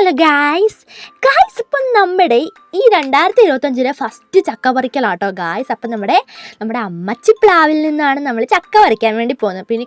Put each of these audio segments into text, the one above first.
Hello guys guys ഇപ്പം നമ്മുടെ ഈ 2025 ഫസ്റ്റ് ചക്ക പറിക്കലാട്ടോ ഗായ്സ്. അപ്പം നമ്മുടെ അമ്മച്ചി പ്ലാവിൽ നിന്നാണ് നമ്മൾ ചക്ക പറിക്കാൻ വേണ്ടി പോകുന്നത്. പിന്നെ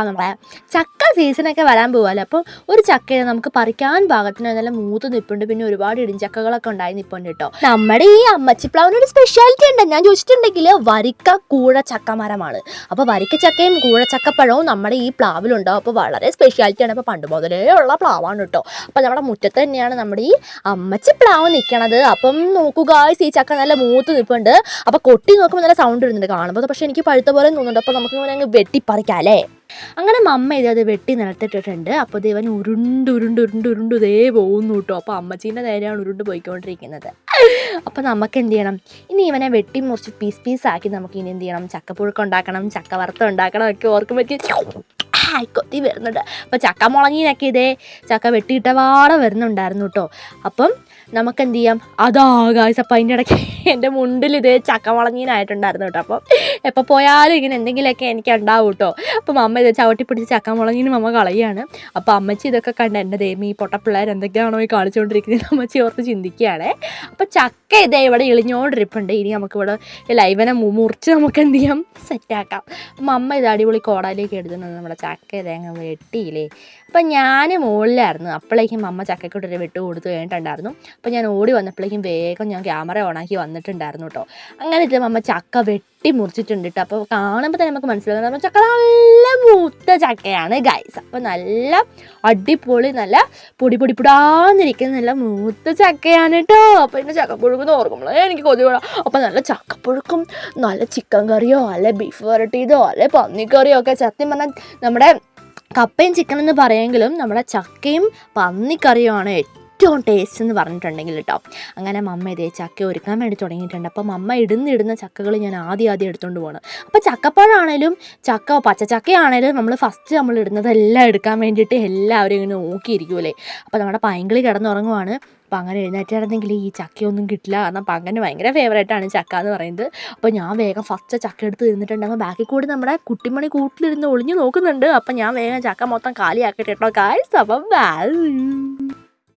നമ്മുടെ ചക്ക സീസണൊക്കെ വരാൻ പോകുമല്ലോ. അപ്പോൾ ഒരു ചക്ക നമുക്ക് പറിക്കാൻ പാകത്തിന് നല്ല മൂത്ത് നിൽപ്പുണ്ട്. പിന്നെ ഒരുപാട് ഇടിഞ്ചക്കകളൊക്കെ ഉണ്ടായി നിൽപ്പുണ്ട് കേട്ടോ. നമ്മുടെ ഈ അമ്മച്ചി പ്ലാവിനൊരു സ്പെഷ്യാലിറ്റി ഉണ്ട്. ഞാൻ ചോദിച്ചിട്ടുണ്ടെങ്കിൽ വരിക്ക കൂഴ ചക്കമരമാണ്. അപ്പോൾ വരിക്ക ചക്കയും കൂഴച്ചക്കപ്പഴവും നമ്മുടെ ഈ പ്ലാവിലുണ്ടാവും. അപ്പോൾ വളരെ സ്പെഷ്യാലിറ്റിയാണ്. അപ്പോൾ പണ്ട് മുതലേ ഉള്ള പ്ലാവാണ് കേട്ടോ. അപ്പോൾ നമ്മുടെ മുറ്റത്ത് തന്നെയാണ് നമ്മുടെ ഈ അമ്മച്ചി പ്ലാവ് നിൽക്കണത്. അപ്പം നോക്കുക ഈ ചക്ക നല്ല മൂത്ത് നിൽപ്പുണ്ട്. അപ്പോൾ കൊട്ടി നോക്കുമ്പോൾ നല്ല സൗണ്ട് വരുന്നുണ്ട് കാണുമ്പോൾ. പക്ഷേ എനിക്ക് പഴുത്ത പോലെ തോന്നുന്നുണ്ട്. അപ്പോൾ നമുക്ക് ഇങ്ങനെ അങ്ങ് വെട്ടിപ്പറിക്കാം അല്ലേ. അങ്ങനെ മമ്മ ഇത് വെട്ടി നിലത്തിട്ടിട്ടുണ്ട്. അപ്പോൾ ഇവൻ ഉരുണ്ട് ഇതേ പോകുന്നു കേട്ടോ. അപ്പോൾ അമ്മച്ചീൻ്റെ നേരെയാണ് ഉരുണ്ട് പോയിക്കൊണ്ടിരിക്കുന്നത്. അപ്പോൾ നമുക്ക് എന്ത് ചെയ്യണം, ഇനി ഇവനെ വെട്ടി മുറിച്ച് പീസാക്കി നമുക്ക് ഇനി എന്ത് ചെയ്യണം, ചക്കപ്പുഴുക്ക് ഉണ്ടാക്കണം, ചക്ക വറുത്ത ഉണ്ടാക്കണം ഒക്കെ ഓർക്കുമ്പോഴേക്കും കൊത്തി വരുന്നുണ്ട്. അപ്പോൾ ചക്ക മുളങ്ങിനൊക്കെ ഇതേ ചക്ക വെട്ടിയിട്ട വാടെ വരുന്നുണ്ടായിരുന്നു കേട്ടോ. അപ്പം നമുക്ക് എന്ത് ചെയ്യാം, ഗായ്സ്. അപ്പം അതിൻ്റെ ഇടയ്ക്ക് എൻ്റെ മുണ്ടിൽ ഇതേ ചക്ക മുളങ്ങീനായിട്ടുണ്ടായിരുന്നു കേട്ടോ. അപ്പം എപ്പോൾ പോയാലും ഇങ്ങനെ എന്തെങ്കിലുമൊക്കെ എനിക്ക് ഉണ്ടാവും കേട്ടോ. അപ്പം അമ്മ ഇത് ചവിട്ടി പിടിച്ച് ചക്ക മുളങ്ങീനും അമ്മ കളയുകയാണ്. അപ്പോൾ അമ്മച്ചി ഇതൊക്കെ കണ്ട് എൻ്റെ ദൈവം ഈ പൊട്ടപ്പിള്ളേർ എന്തൊക്കെയാണോ ഈ കാണിച്ചുകൊണ്ടിരിക്കുന്നത് അമ്മച്ചി ഓർത്ത് ചിന്തിക്കുകയാണേ. അപ്പോൾ ചക്ക ഇതേ ഇവിടെ ഇളിഞ്ഞോണ്ടിരിപ്പുണ്ട്. ഇനി നമുക്കിവിടെ ലൈവനെ മുറിച്ച് നമുക്ക് എന്ത് ചെയ്യാം, സെറ്റാക്കാം. അപ്പം അമ്മ ഇത് അടിപൊളി കോടയിലേക്ക് എടുത്തുന്നത് നമ്മുടെ ചക്ക തേങ്ങ വെട്ടിയില്ലേ. അപ്പം ഞാൻ മുകളിലായിരുന്നു. അപ്പോഴേക്കും അമ്മ ചക്കക്കൊട്ടൊരു വെട്ട് കൊടുത്ത് കഴിഞ്ഞിട്ടുണ്ടായിരുന്നു. അപ്പോൾ ഞാൻ ഓടി വന്നപ്പോഴേക്കും വേഗം ഞാൻ ക്യാമറ ഓണാക്കി വന്നിട്ടുണ്ടായിരുന്നു കേട്ടോ. അങ്ങനെ ഇത് അമ്മ ചക്ക വെട്ടി മുറിച്ചിട്ടുണ്ട് കേട്ടോ. അപ്പോൾ കാണുമ്പോൾ തന്നെ നമുക്ക് മനസ്സിലാകും നമ്മൾ ചക്ക നല്ല മൂത്ത ചക്കയാണ് ഗൈസ്. അപ്പോൾ നല്ല അടിപൊളി നല്ല പൊടിപ്പൊടിപ്പിടാന്നിരിക്കുന്ന നല്ല മൂത്ത ചക്കയാണ് കേട്ടോ. അപ്പോൾ ഇതിൻ്റെ ചക്കപ്പുഴുക്കെന്ന് ഓർക്കുമ്പോൾ എനിക്ക് കൊതി വേണം. അപ്പോൾ നല്ല ചക്കപ്പുഴുക്കും നല്ല ചിക്കൻ കറിയോ അല്ലെ ബീഫ് വരട്ടിയതോ അല്ലെ പന്നിക്കറിയോ ഒക്കെ സത്യം പറഞ്ഞാൽ നമ്മുടെ കപ്പയും ചിക്കൻ എന്ന് പറയുമെങ്കിലും നമ്മുടെ ചക്കയും പന്നിക്കറിയുമാണ് ഏറ്റവും ടേസ്റ്റ് എന്ന് പറഞ്ഞിട്ടുണ്ടെങ്കിൽ കേട്ടോ. അങ്ങനെ മമ്മ ഇതേ ചക്ക ഒരുക്കാൻ വേണ്ടി തുടങ്ങിയിട്ടുണ്ട്. അപ്പം മമ്മ ഇടുന്ന ചക്കകൾ ഞാൻ ആദ്യം എടുത്തുകൊണ്ട് പോകണം. അപ്പോൾ ചക്കപ്പഴമാണേലും പച്ചച്ചക്കയാണേലും നമ്മൾ ഫസ്റ്റ് നമ്മൾ ഇടുന്നതെല്ലാം എടുക്കാൻ വേണ്ടിയിട്ട് എല്ലാവരും ഇങ്ങനെ നോക്കിയിരിക്കുമല്ലേ. അപ്പോൾ നമ്മുടെ പൈങ്കിളി കിടന്നുറങ്ങുവാണ്. അപ്പോൾ അങ്ങനെ എഴുന്നേറ്റായിരുന്നെങ്കിൽ ഈ ചക്കയൊന്നും കിട്ടില്ല. കാരണം പങ്കന് ഭയങ്കര ഫേവറേറ്റാണ് ചക്ക എന്ന് പറയുന്നത്. അപ്പോൾ ഞാൻ വേഗം ഫസ്റ്റ് ചക്ക എടുത്ത് ഇരുന്നിട്ടുണ്ട്. അപ്പോൾ ബാക്കിൽ കൂടി നമ്മുടെ കുട്ടിമണി കൂട്ടിലിരുന്ന് ഒളിഞ്ഞു നോക്കുന്നുണ്ട്. അപ്പം ഞാൻ വേഗം ചക്ക മൊത്തം കാലിയാക്കട്ടെ കേട്ടോ ഗായ്സ്. അപ്പം